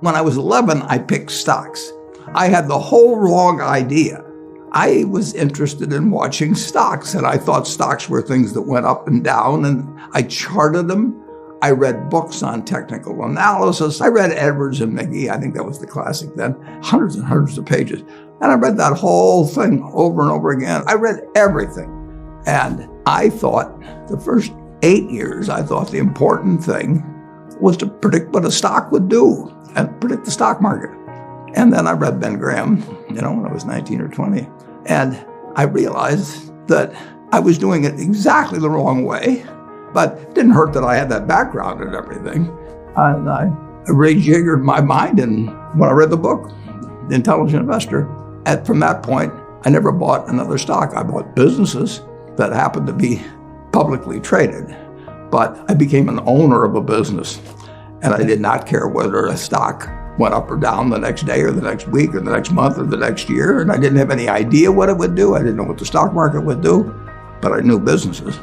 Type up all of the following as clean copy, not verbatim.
When I was 11, I picked stocks. I had the whole wrong idea. I was interested in watching stocks, and I thought stocks were things that went up and down, and I charted them. I read books on technical analysis. I read Edwards and McGee. I think that was the classic then. Hundreds and hundreds of pages. And I read that whole thing over and over again. I read everything. And I thought the first 8 years, I thought the important thing was to predict what a stock would do and predict the stock market. And then I read Ben Graham, when I was 19 or 20. And I realized that I was doing it exactly the wrong way, but it didn't hurt that I had that background and everything. And I rejiggered my mind, and when I read the book, The Intelligent Investor, and from that point, I never bought another stock. I bought businesses that happened to be publicly traded, but I became an owner of a business, and I did not care whether a stock went up or down the next day or the next week or the next month or the next year, and I didn't have any idea what it would do. I didn't know what the stock market would do, but I knew businesses.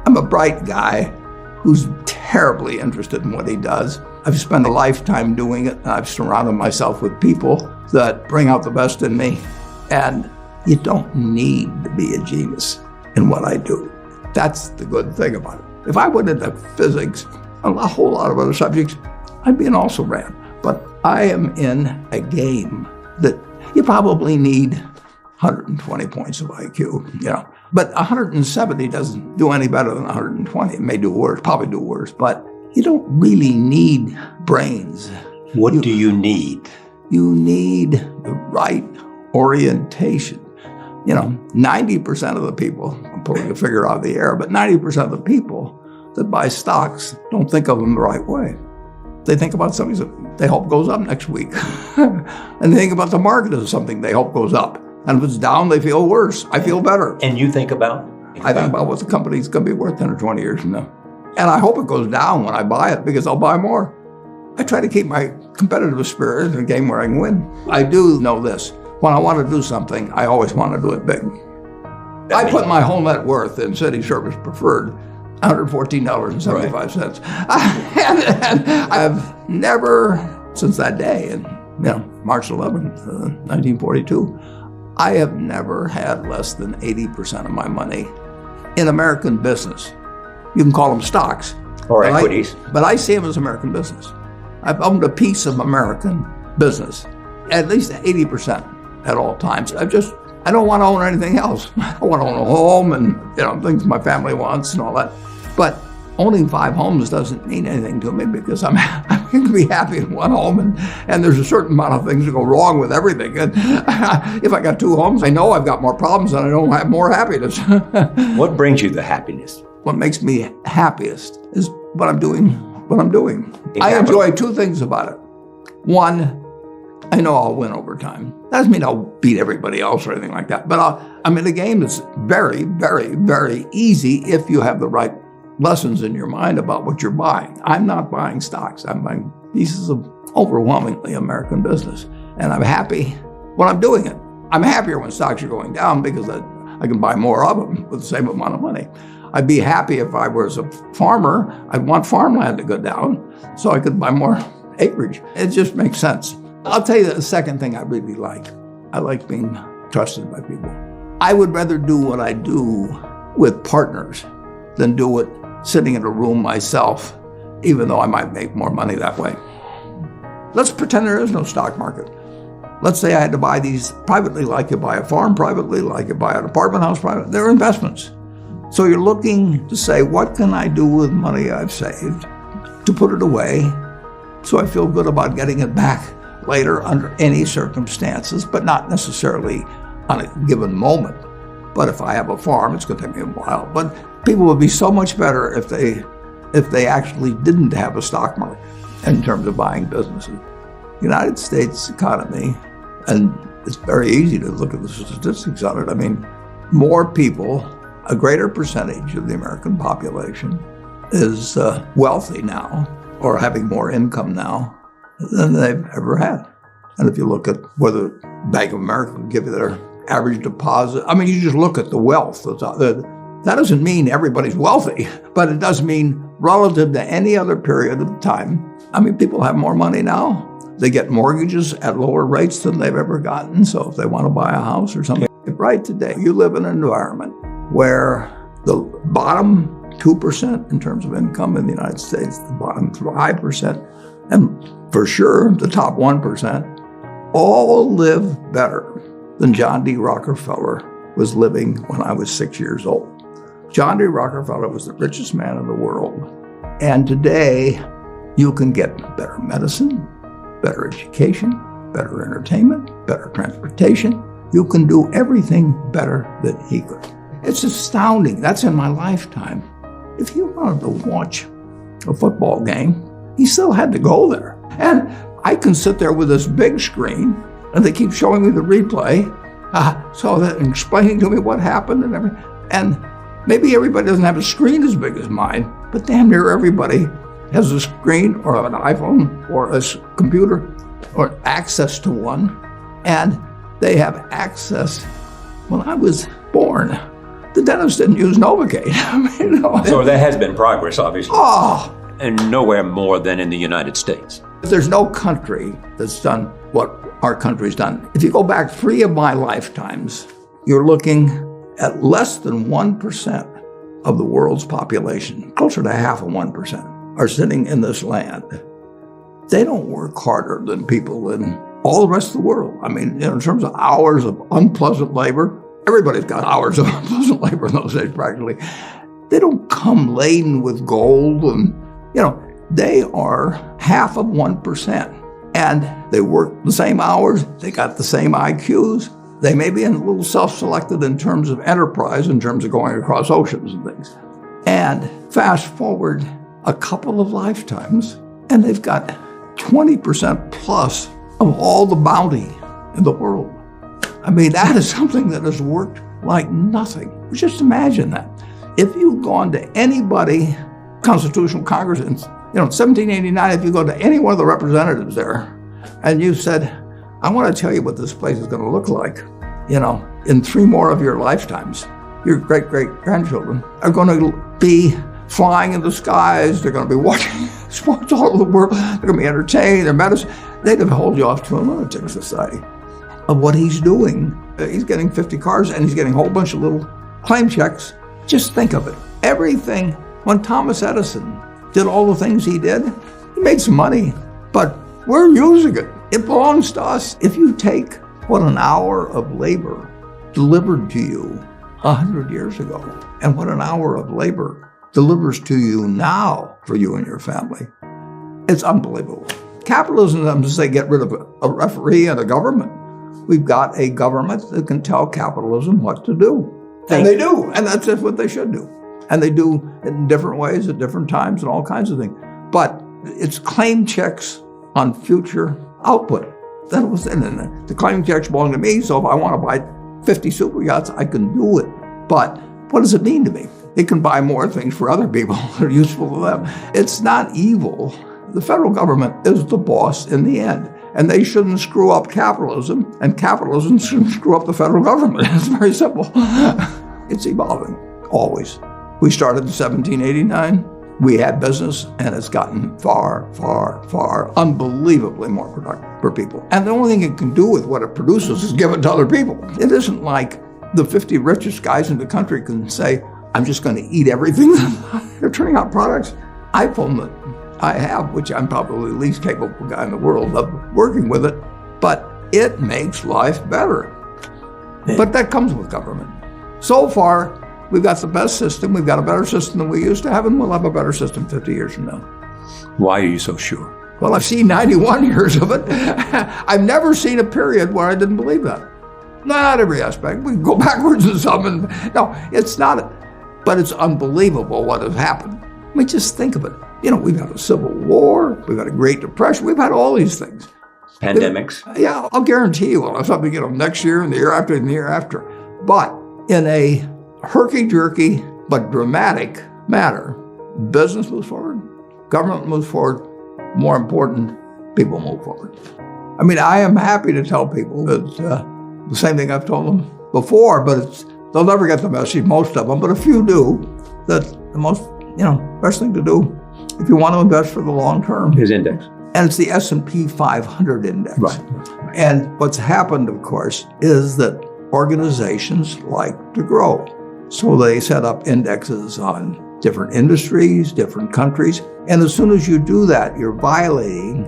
I'm a bright guy who's terribly interested in what he does. I've spent a lifetime doing it, and I've surrounded myself with people that bring out the best in me, and you don't need to be a genius in what I do. That's the good thing about it. If I went into physics, a whole lot of other subjects, I'd be an also-ran. But I am in a game that you probably need 120 points of IQ, But 170 doesn't do any better than 120. It may do worse, probably do worse, but you don't really need brains. What do you need? You need the right orientation. 90% of the people, I'm pulling a figure out of the air, but 90% of the people that buy stocks don't think of them the right way. They think about something that they hope goes up next week. And they think about the market as something they hope goes up. And if it's down, they feel worse. I feel better. And you think about? I think about what the company's going to be worth 10 or 20 years from now. And I hope it goes down when I buy it, because I'll buy more. I try to keep my competitive spirit in a game where I can win. I do know this. When I want to do something, I always want to do it big. I put my whole net worth in City Service Preferred, $114.75. Right. And I've never, since that day, in March 11th, 1942, I have never had less than 80% of my money in American business. You can call them stocks. Or equities. But I see them as American business. I've owned a piece of American business, at least 80% at all times. I don't want to own anything else. I want to own a home and things my family wants and all that. But owning 5 homes doesn't mean anything to me, because I'm going to be happy in one home, and there's a certain amount of things that go wrong with everything. And if I got 2 homes, I know I've got more problems and I don't have more happiness. What brings you the happiness? What makes me happiest is what I'm doing. I enjoy 2 things about it. One, I know I'll win over time. That doesn't mean I'll beat everybody else or anything like that. But I'm in a game that's very, very, very easy if you have the right lessons in your mind about what you're buying. I'm not buying stocks. I'm buying pieces of overwhelmingly American business. And I'm happy when I'm doing it. I'm happier when stocks are going down, because I can buy more of them with the same amount of money. I'd be happy if I was a farmer. I'd want farmland to go down so I could buy more acreage. It just makes sense. I'll tell you the second thing I really like. I like being trusted by people. I would rather do what I do with partners than do it sitting in a room myself, even though I might make more money that way. Let's pretend there is no stock market. Let's say I had to buy these privately, like you buy a farm privately, like you buy an apartment house privately. They're investments. So you're looking to say, what can I do with money I've saved to put it away so I feel good about getting it back later under any circumstances, but not necessarily on a given moment. But if I have a farm, it's going to take me a while. But people would be so much better if they actually didn't have a stock market in terms of buying businesses. The United States economy, and it's very easy to look at the statistics on it. I mean, more people, a greater percentage of the American population is wealthy now, or having more income now than they've ever had. And if you look at whether Bank of America will give you their average deposit, I mean, you just look at the wealth that's that doesn't mean everybody's wealthy, but it does mean relative to any other period of time. I mean, people have more money now. They get mortgages at lower rates than they've ever gotten. So if they want to buy a house or something, right today, you live in an environment where the bottom 2% in terms of income in the United States, the bottom 5%, and for sure the top 1%, all live better than John D. Rockefeller was living when I was 6 years old. John D. Rockefeller was the richest man in the world. And today, you can get better medicine, better education, better entertainment, better transportation. You can do everything better than he could. It's astounding. That's in my lifetime. If he wanted to watch a football game, he still had to go there. And I can sit there with this big screen, and they keep showing me the replay, so that explaining to me what happened and everything. And maybe everybody doesn't have a screen as big as mine, but damn near everybody has a screen or an iPhone or a computer or access to one. And they have access. When I was born, the dentist didn't use Novocaine. So there has been progress, obviously. Oh, And nowhere more than in the United States. there's no country that's done what our country's done. If you go back 3 of my lifetimes, you're looking at less than 1% of the world's population, closer to half of 1%, are sitting in this land. They don't work harder than people in all the rest of the world. I mean, in terms of hours of unpleasant labor, everybody's got hours of unpleasant labor in those days practically. They don't come laden with gold and, they are half of 1%. And they work the same hours, they got the same IQs. They may be a little self-selected in terms of enterprise, in terms of going across oceans and things. And fast forward a couple of lifetimes, and they've got 20% plus of all the bounty in the world. I mean, that is something that has worked like nothing. Just imagine that. If you've gone to anybody, Constitutional Congress, in 1789, if you go to any one of the representatives there, and you said, I want to tell you what this place is going to look like, in 3 more of your lifetimes, your great-great-grandchildren are going to be flying in the skies, they're going to be watching sports all over the world, they're going to be entertained, their medicine. They'd have held you off to a lunatic society of what he's doing. He's getting 50 cars and he's getting a whole bunch of little claim checks. Just think of it. Everything, when Thomas Edison did all the things he did, he made some money, but we're using it. It belongs to us. If you take what an hour of labor delivered to you 100 years ago and what an hour of labor delivers to you now for you and your family, it's unbelievable. Capitalism doesn't say get rid of a referee and a government. We've got a government that can tell capitalism what to do. And they do, and that's what they should do. And they do it in different ways at different times and all kinds of things. But it's claim checks on future output. That was it. And the claim checks belong to me, so if I want to buy 50 super yachts, I can do it. But what does it mean to me? It can buy more things for other people that are useful to them. It's not evil. The federal government is the boss in the end. And they shouldn't screw up capitalism, and capitalism shouldn't screw up the federal government. It's very simple. It's evolving, always. We started in 1789. We had business, and it's gotten far, far, far, unbelievably more productive for people. And the only thing it can do with what it produces is give it to other people. It isn't like the 50 richest guys in the country can say, I'm just going to eat everything. They're turning out products. iPhone that I have, which I'm probably the least capable guy in the world of working with it, but it makes life better. But that comes with government. So far, we've got the best system. We've got a better system than we used to have, and we'll have a better system 50 years from now. Why are you so sure? Well, I've seen 91 years of it. I've never seen a period where I didn't believe that. Not every aspect. We can go backwards in some. No, it's not. But it's unbelievable what has happened. I mean, just think of it. We've had a civil war. We've had a Great Depression. We've had all these things. Pandemics. Yeah, I'll guarantee you we'll have something, next year and the year after and the year after. But in a herky-jerky but dramatic matter, business moves forward, government moves forward, more important, people move forward. I mean, I am happy to tell people that the same thing I've told them before, but it's They'll never get the message, most of them, but a few do, that the most, best thing to do if you want to invest for the long term His index. And it's the S&P 500 index. Right. And what's happened, of course, is that organizations like to grow. So they set up indexes on different industries, different countries. And as soon as you do that, you're violating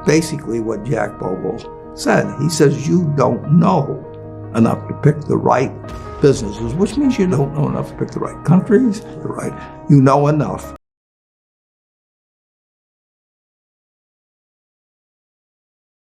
basically what Jack Bogle said. He says you don't know enough to pick the right businesses, which means you don't know enough to pick the right countries, you know enough